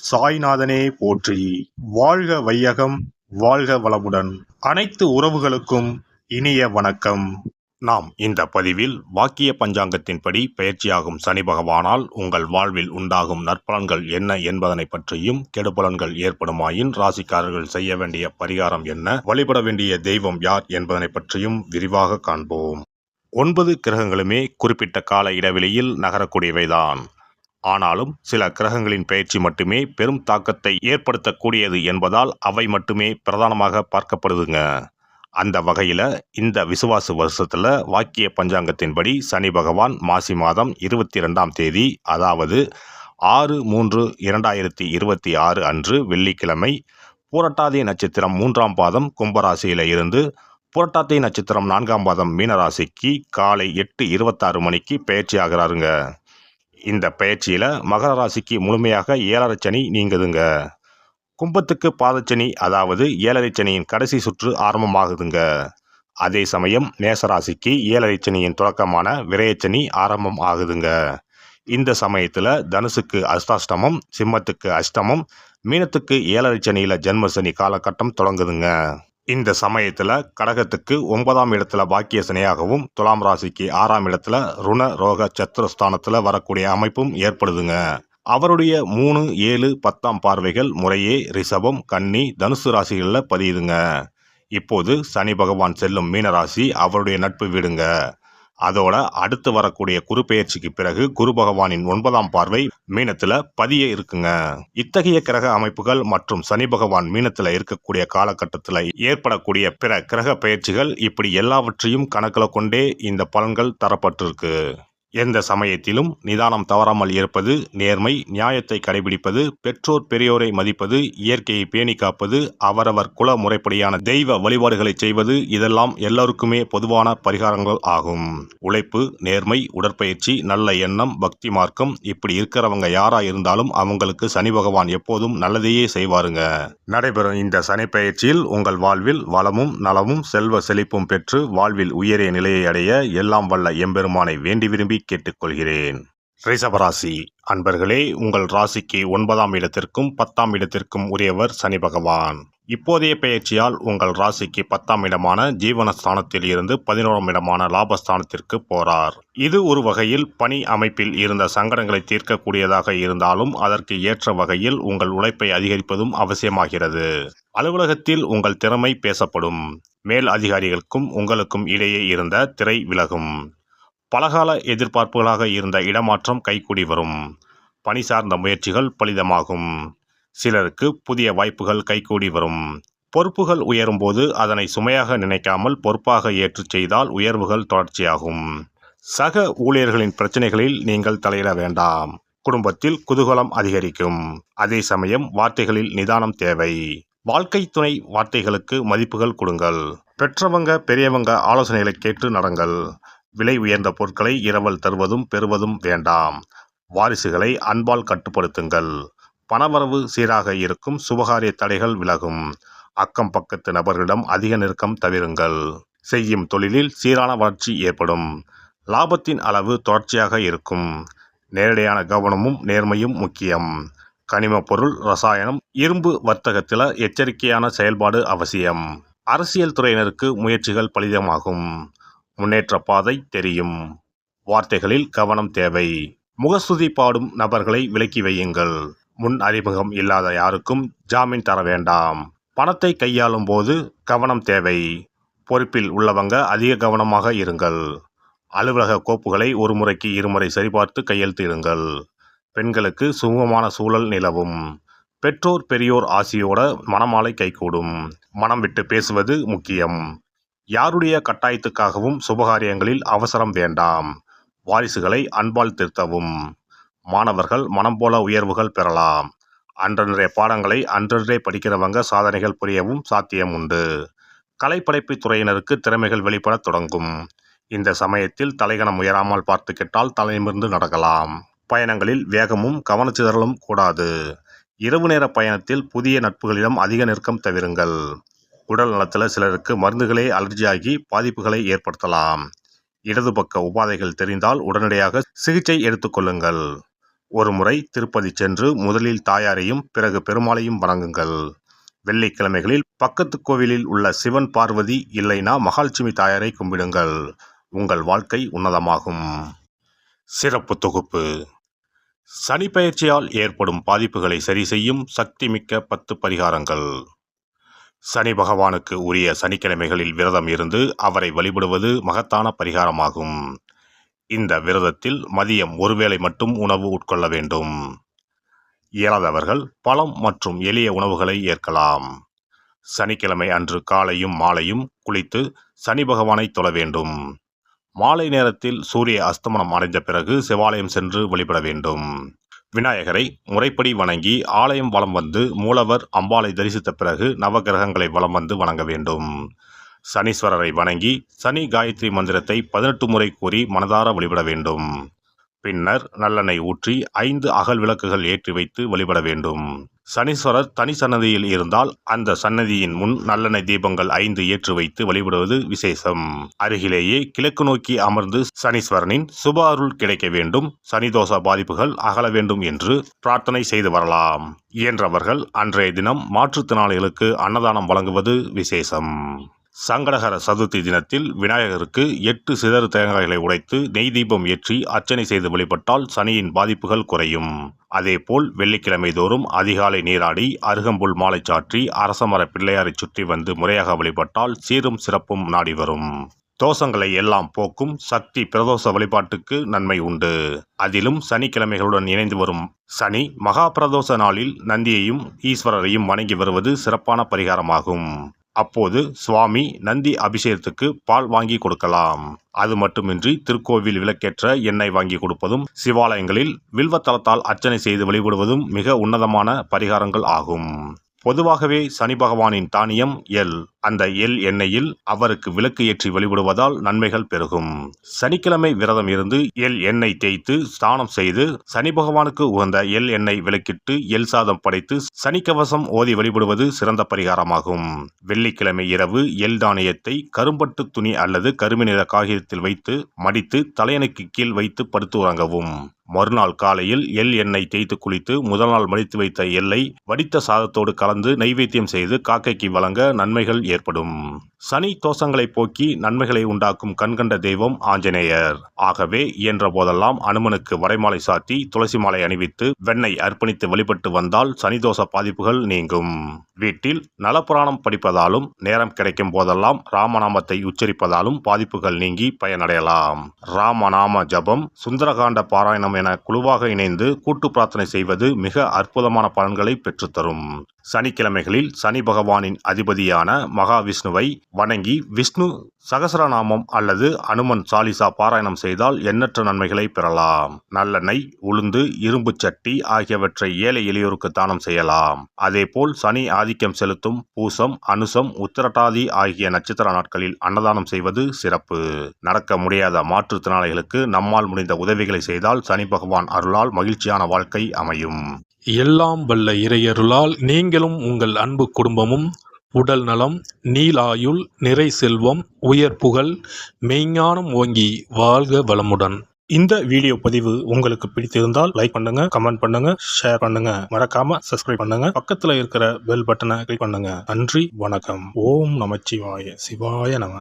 சாய்நாதனே போற்றி. வாழ்க வையகம், வாழ்க வளமுடன். அனைத்து உறவுகளுக்கும் இனிய வணக்கம். நாம் இந்த பதிவில் வாக்கிய பஞ்சாங்கத்தின்படி பயிற்சியாகும் சனி பகவானால் உங்கள் வாழ்வில் உண்டாகும் நற்பலன்கள் என்ன என்பதனை பற்றியும், கெடுபலன்கள் ஏற்படுமாயின் ராசிக்காரர்கள் செய்ய வேண்டிய பரிகாரம் என்ன, வழிபட வேண்டிய தெய்வம் யார் என்பதனை பற்றியும் விரிவாக காண்போம். 9 கிரகங்களுமே குறிப்பிட்ட கால இடைவெளியில் நகரக்கூடியவைதான். ஆனாலும் சில கிரகங்களின் பயிற்சி மட்டுமே பெரும் தாக்கத்தை ஏற்படுத்தக்கூடியது என்பதால் அவை மட்டுமே பிரதானமாக பார்க்கப்படுதுங்க. அந்த வகையில் இந்த விசுவாச வருஷத்தில் வாக்கிய பஞ்சாங்கத்தின்படி சனி பகவான் மாசி மாதம் 22ஆம் தேதி, அதாவது 6/3/2026 அன்று வெள்ளிக்கிழமை, பூரட்டாதி நட்சத்திரம் 3ஆம் பாதம் கும்பராசியில் இருந்து புரட்டாதி நட்சத்திரம் 4ஆம் பாதம் மீனராசிக்கு காலை 8:26 மணிக்கு பயிற்சி ஆகிறாருங்க. இந்த பயிற்சியில் மகர ராசிக்கு முழுமையாக 7.5 சனி நீங்குதுங்க. கும்பத்துக்கு பாதச்சனி, அதாவது 7.5 சனியின் கடைசி சுற்று ஆரம்பமாகுதுங்க. அதே சமயம் மேசராசிக்கு 7.5 சனியின் தொடக்கமான விரயச்சனி ஆரம்பம் ஆகுதுங்க. இந்த சமயத்தில் தனுசுக்கு அஷ்டாஷ்டமம், சிம்மத்துக்கு அஷ்டமம், மீனத்துக்கு 7.5 சனியில் ஜென்மசனி காலகட்டம் தொடங்குதுங்க. இந்த சமயத்தில் கடகத்துக்கு 9ஆம் இடத்துல பாக்கிய சனியாகவும், துலாம் ராசிக்கு 6ஆம் இடத்துல ருண ரோக சத்துருஸ்தானத்தில் வரக்கூடிய அமைப்பும் ஏற்படுதுங்க. அவருடைய 3, 7, 10ஆம் பார்வைகள் முறையே ரிஷபம், கன்னி, தனுசு ராசிகளில் பதியுதுங்க. இப்போது சனி பகவான் செல்லும் மீனராசி அவருடைய நட்பு வீடுங்க. அதோட அடுத்து வரக்கூடிய குரு பெயர்ச்சிக்கு பிறகு குரு பகவானின் 9ஆம் பார்வை மீனத்துல பதிய இருக்குங்க. இத்தகைய கிரக அமைப்புகள் மற்றும் சனி பகவான் மீனத்துல இருக்கக்கூடிய காலகட்டத்தில் ஏற்படக்கூடிய பிற கிரக பெயர்ச்சிகள், இப்படி எல்லாவற்றையும் கணக்கில் கொண்டே இந்த பலன்கள் தரப்பட்டிருக்கு. எந்த சமயத்திலும் நிதானம் தவறாமல் இருப்பது, நேர்மை, நியாயத்தை கடைபிடிப்பது, பெற்றோர் பெரியோரை மதிப்பது, இயற்கையை பேணி காப்பது, அவரவர் குல முறைப்படியான தெய்வ வழிபாடுகளை செய்வது, இதெல்லாம் எல்லோருக்குமே பொதுவான பரிகாரங்கள் ஆகும். உழைப்பு, நேர்மை, உடற்பயிற்சி, நல்ல எண்ணம், பக்தி மார்க்கம், இப்படி இருக்கிறவங்க யாரா இருந்தாலும் அவங்களுக்கு சனி பகவான் எப்போதும் நல்லதையே செய்வாருங்க. நடைபெறும் இந்த சனி பயிற்சியில் உங்கள் வாழ்வில் வளமும் நலமும் செல்வ செழிப்பும் பெற்று வாழ்வில் உயரிய நிலையை அடைய எல்லாம் வல்ல எம்பெருமானை வேண்டி விரும்பி கேட்டுக்கொள்கிறேன். ரிஷபராசி அன்பர்களே, உங்கள் ராசிக்கு 9ஆம் இடத்திற்கும் 10ஆம் இடத்திற்கும் உரியவர் சனி பகவான். இப்போதைய பெயர்ச்சியால் உங்கள் ராசிக்கு 10ஆம் இடமான ஜீவனஸ்தானத்தில் இருந்து 11ஆம் இடமான லாபஸ்தானத்திற்கு போறார். இது ஒரு வகையில் பணி அமைப்பில் இருந்த சங்கடங்களை தீர்க்கக்கூடியதாக இருந்தாலும் அதற்கு ஏற்ற வகையில் உங்கள் உழைப்பை அதிகரிப்பதும் அவசியமாகிறது. அலுவலகத்தில் உங்கள் திறமை பேசப்படும். மேல் அதிகாரிகளுக்கும் உங்களுக்கும் இடையே இருந்த திரை விலகும். பலகால எதிர்பார்ப்புகளாக இருந்த இடமாற்றம் கைகூடி வரும். பணி சார்ந்த முயற்சிகள் பலிதமாகும். சிலருக்கு புதிய வாய்ப்புகள் கைகூடி வரும். பொறுப்புகள் உயரும் போது அதனை சுமையாக நினைக்காமல் பொறுப்பாக ஏற்று செய்தால் உயர்வுகள் தொடர்ச்சியாகும். சக ஊழியர்களின் பிரச்சனைகளில் நீங்கள் தலையிட வேண்டாம். குடும்பத்தில் குதூகலம் அதிகரிக்கும். அதே சமயம் வார்த்தைகளில் நிதானம் தேவை. வாழ்க்கை துணை வார்த்தைகளுக்கு மதிப்புகள் கொடுங்கள். பெற்றவங்க பெரியவங்க ஆலோசனைகளை கேட்டு நடங்கள். விலை உயர்ந்த பொருட்களை இரவல் தருவதும் பெறுவதும் வேண்டாம். வாரிசுகளை அன்பால் கட்டுப்படுத்துங்கள். பணவரவு சீராக இருக்கும். சுபகாரிய தடைகள் விலகும். அக்கம் பக்கத்து நபர்களிடம் அதிக நெருக்கம் தவிருங்கள். செய்யும் தொழிலில் சீரான வளர்ச்சி ஏற்படும். லாபத்தின் அளவு தொடர்ச்சியாக இருக்கும். நேரடியான கவனமும் நேர்மையும் முக்கியம். கனிம பொருள், ரசாயனம், இரும்பு வர்த்தகத்தில் எச்சரிக்கையான செயல்பாடு அவசியம். அரசியல் துறையினருக்கு முயற்சிகள் பலிதமாகும். முன்னேற்ற பாதை தெரியும். வார்த்தைகளில் கவனம் தேவை. முகஸ்துதி பாடும் நபர்களை விலக்கி வையுங்கள். முன் அறிமுகம் இல்லாத யாருக்கும் ஜாமீன் தர வேண்டாம். பணத்தை கையாளும் போது கவனம் தேவை. பொறுப்பில் உள்ளவங்க அதிக கவனமாக இருங்கள். அலுவலக கோப்புகளை ஒரு முறைக்கு 2 முறை சரிபார்த்து கையெழுத்திடுங்கள். பெண்களுக்கு சுமூகமான சூழல் நிலவும். பெற்றோர் பெரியோர் ஆசியோட மணமாலை கைகூடும். மனம் விட்டு பேசுவது முக்கியம். யாருடைய கட்டாயத்துக்காகவும் சுபகாரியங்களில் அவசரம் வேண்டாம். வாரிசுகளை அன்பால் திருத்தவும். மாணவர்கள் மனம் போல உயர்வுகள் பெறலாம். அன்றன்றைய பாடங்களை அன்றன்றே படிக்கிறவங்க சாதனைகள் புரியவும் சாத்தியம் உண்டு. கலைப்படைப்பு துறையினருக்கு திறமைகள் வெளிப்பட தொடங்கும். இந்த சமயத்தில் தலைகணம் உயராமல் பார்த்துக்கிட்டால் தலைநிமிர்ந்து நடக்கலாம். பயணங்களில் வேகமும் கவனச்சிதறலும் கூடாது. இரவு நேர பயணத்தில் புதிய நட்புகளிடம் அதிக நெருக்கம் தவிருங்கள். உடல் நலத்தில் சிலருக்கு மருந்துகளே அலர்ஜியாகி பாதிப்புகளை ஏற்படுத்தலாம். இடது பக்க உபாதைகள் தெரிந்தால் உடனடியாக சிகிச்சை எடுத்துக்கொள்ளுங்கள். ஒருமுறை திருப்பதி சென்று முதலில் தாயாரையும் பிறகு பெருமாளையும் வணங்குங்கள். வெள்ளிக்கிழமைகளில் பக்கத்து கோவிலில் உள்ள சிவன் பார்வதி இல்லைனா மகாலட்சுமி தாயாரை கும்பிடுங்கள். உங்கள் வாழ்க்கை உன்னதமாகும். சிறப்பு தொகுப்பு: சனி பெயர்ச்சியால் ஏற்படும் பாதிப்புகளை சரி செய்யும் சக்தி மிக்க 10 பரிகாரங்கள். சனி பகவானுக்கு உரிய சனிக்கிழமைகளில் விரதம் இருந்து அவரை வழிபடுவது மகத்தான பரிகாரமாகும். இந்த விரதத்தில் மதியம் ஒருவேளை மட்டும் உணவு உட்கொள்ள வேண்டும். இயலாதவர்கள் பழம் மற்றும் எளிய உணவுகளை ஏற்கலாம். சனிக்கிழமை அன்று காலையும் மாலையும் குளித்து சனி பகவானை தொழ வேண்டும். மாலை நேரத்தில் சூரிய அஸ்தமனம் அடைந்த பிறகு சிவாலயம் சென்று வழிபட வேண்டும். விநாயகரை முறைப்படி வணங்கி ஆலயம் வலம் வந்து மூலவர் அம்பாளை தரிசித்த பிறகு நவகிரகங்களை வலம் வந்து வணங்க வேண்டும். சனீஸ்வரரை வணங்கி சனி காயத்ரி மந்திரத்தை 18 முறை கூறி மனதார வழிபட வேண்டும். பின்னர் நல்லெண்ணெய் ஊற்றி 5 அகல் விளக்குகள் ஏற்றி வைத்து வழிபட வேண்டும். சனீஸ்வரர் தனி சன்னதியில் இருந்தால் அந்த சன்னதியின் முன் நல்லெண்ணெய் தீபங்கள் 5 ஏற்றி வைத்து வழிபடுவது விசேஷம். அருகிலேயே கிழக்கு நோக்கி அமர்ந்து சனீஸ்வரனின் சுப அருள் கிடைக்க வேண்டும், சனிதோஷ பாதிப்புகள் அகல வேண்டும் என்று பிரார்த்தனை செய்து வரலாம். இயன்றவர்கள் அன்றைய தினம் மாற்றுத்திறனாளிகளுக்கு அன்னதானம் வழங்குவது விசேஷம். சங்கடகர சதுர்த்தி தினத்தில் விநாயகருக்கு 8 சிதறு தேங்காய்களை உடைத்து நெய் தீபம் ஏற்றி அர்ச்சனை செய்து வழிபட்டால் சனியின் பாதிப்புகள் குறையும். அதேபோல் வெள்ளிக்கிழமை தோறும் அதிகாலை நீராடி அருகம்புல் மாலை சாற்றி அரசமர பிள்ளையாரை சுற்றி வந்து முறையாக வழிபட்டால் சீரும் சிறப்பும் நாடி வரும். தோஷங்களை எல்லாம் போக்கும் சக்தி பிரதோஷ வழிபாட்டுக்கு நன்மை உண்டு. அதிலும் சனிக்கிழமைகளுடன் இணைந்து வரும் சனி மகா பிரதோஷ நாளில் நந்தியையும் ஈஸ்வரரையும் வணங்கி வருவது சிறப்பான பரிகாரமாகும். அப்போது சுவாமி நந்தி அபிஷேகத்துக்கு பால் வாங்கி கொடுக்கலாம். அது மட்டுமின்றி திருக்கோவில் விளக்கேற்ற எண்ணெய் வாங்கி கொடுப்பதும் சிவாலயங்களில் வில்வத்தலத்தால் அர்ச்சனை செய்து வழிபடுவதும் மிக உன்னதமான பரிகாரங்கள் ஆகும். பொதுவாகவே சனி பகவானின் தானியம் எள். அந்த எள் எண்ணெயில் அவருக்கு விளக்கு ஏற்றி வழிபடுவதால் நன்மைகள் பெருகும். சனிக்கிழமை விரதம் இருந்து எள் எண்ணெய் தேய்த்து ஸ்நானம் செய்து சனி பகவானுக்கு உகந்த எள் எண்ணெய் விளக்கிட்டு எள் சாதம் படைத்து சனிக்கவசம் ஓதி வழிபடுவது சிறந்த பரிகாரமாகும். வெள்ளிக்கிழமை இரவு எள் தானியத்தை கரும்பட்டு துணி அல்லது கருமை நிற காகிதத்தில் வைத்து மடித்து தலையணைக்கு கீழ் வைத்து படுத்து உறங்கவும். மறுநாள் காலையில் எள் எண்ணெய் தேய்த்து குளித்து முதல் நாள் மடித்து வைத்த எள்ளை வடித்த சாதத்தோடு கலந்து நைவேத்தியம் செய்து காக்கைக்கு வழங்க நன்மைகள் ஏற்படும். சனி தோஷங்களை போக்கி நன்மைகளை உண்டாக்கும் கண்கண்ட தெய்வம் ஆஞ்சநேயர். ஆகவே இயன்ற போதெல்லாம் அனுமனுக்கு வடைமாலை சாத்தி துளசி மாலை அணிவித்து வெண்ணெய் அர்ப்பணித்து வழிபட்டு வந்தால் சனிதோஷ பாதிப்புகள் நீங்கும். வீட்டில் நலப்புராணம் படிப்பதாலும் நேரம் கிடைக்கும் போதெல்லாம் ராமநாமத்தை உச்சரிப்பதாலும் பாதிப்புகள் நீங்கி பயனடையலாம். ராமநாம ஜபம், சுந்தரகாண்ட பாராயணம் என குழுவாக இணைந்து கூட்டு பிரார்த்தனை செய்வது மிக அற்புதமான பலன்களை பெற்றுத்தரும். சனிக்கிழமைகளில் சனி பகவானின் அதிபதியான மகாவிஷ்ணுவை வணங்கி விஷ்ணு சகசரநாமம் அல்லது அனுமன் சாலிசா பாராயணம் செய்தால் எண்ணற்ற நன்மைகளை பெறலாம். நல்லெண்ணெய், உளுந்து, இரும்பு சட்டி ஆகியவற்றை ஏழை எளியோருக்கு தானம் செய்யலாம். அதேபோல் சனி ஆதிக்கம் செலுத்தும் பூசம், அனுசம், உத்திரட்டாதி ஆகிய நட்சத்திர நாட்களில் அன்னதானம் செய்வது சிறப்பு. நடக்க முடியாத மாற்றுத்திறனாளிகளுக்கு நம்மால் முடிந்த உதவிகளை செய்தால் சனி பகவான் அருளால் மகிழ்ச்சியான வாழ்க்கை அமையும். எல்லாம் வல்ல இறையருளால் நீங்களும் உங்கள் அன்பு குடும்பமும் உடல் நலம், நீலாயுள், நிறை செல்வம், உயர் புகழ், மெய்ஞானம் ஓங்கி வாழ்க வளமுடன். இந்த வீடியோ பதிவு உங்களுக்கு பிடித்திருந்தால் லைக் பண்ணுங்க, கமெண்ட் பண்ணுங்க, ஷேர் பண்ணுங்க, மறக்காம சப்ஸ்கிரைப் பண்ணுங்க, பக்கத்துல இருக்கிற பெல் பட்டனை கிளிக் பண்ணுங்க. நன்றி, வணக்கம். ஓம் நமச்சிவாய. சிவாய நம.